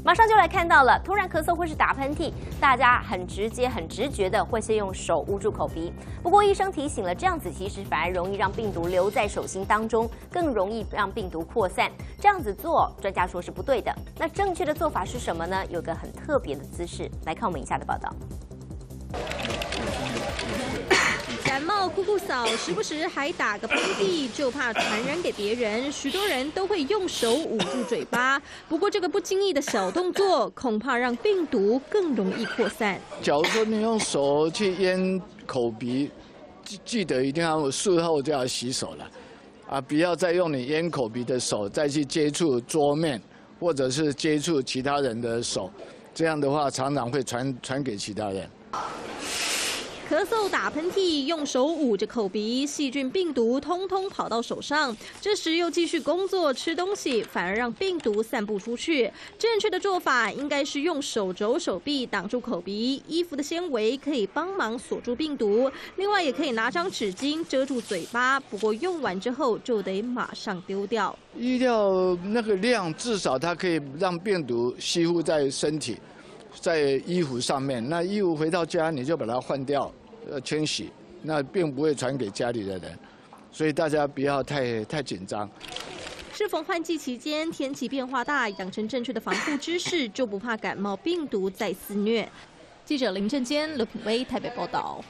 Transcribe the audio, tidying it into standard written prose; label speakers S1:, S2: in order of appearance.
S1: 马上就来看到了，突然咳嗽或是打喷嚏，大家很直接、很直觉的会先用手捂住口鼻。不过医生提醒了，这样子其实反而容易让病毒留在手心当中，更容易让病毒扩散。这样子做，专家说是不对的。那正确的做法是什么呢？有个很特别的姿势，来看我们以下的报道。
S2: 感冒酷酷扫，时不时还打个喷嚏，就怕传染给别人。许多人都会用手捂住嘴巴，不过这个不经意的小动作，恐怕让病毒更容易扩散。
S3: 假如说你用手去淹口鼻，记得一定要术后就要洗手了，啊，不要再用你淹口鼻的手再去接触桌面，或者是接触其他人的手，这样的话常常会传给其他人。
S2: 咳嗽、打喷嚏，用手捂着口鼻，细菌、病毒通通跑到手上。这时又继续工作、吃东西，反而让病毒散布出去。正确的做法应该是用手肘、手臂挡住口鼻，衣服的纤维可以帮忙锁住病毒。另外，也可以拿张纸巾遮住嘴巴，不过用完之后就得马上丢掉。
S3: 衣料那个量，至少它可以让病毒吸附在身体。 在衣服上面，那衣服回到家你就把它换掉，清洗，那并不会传给家里的人，所以大家不要太紧张。
S2: 适逢换季期间，天气变化大，养成正确的防护知识，就不怕感冒病毒再肆虐。记者林正坚、刘品威台北报道。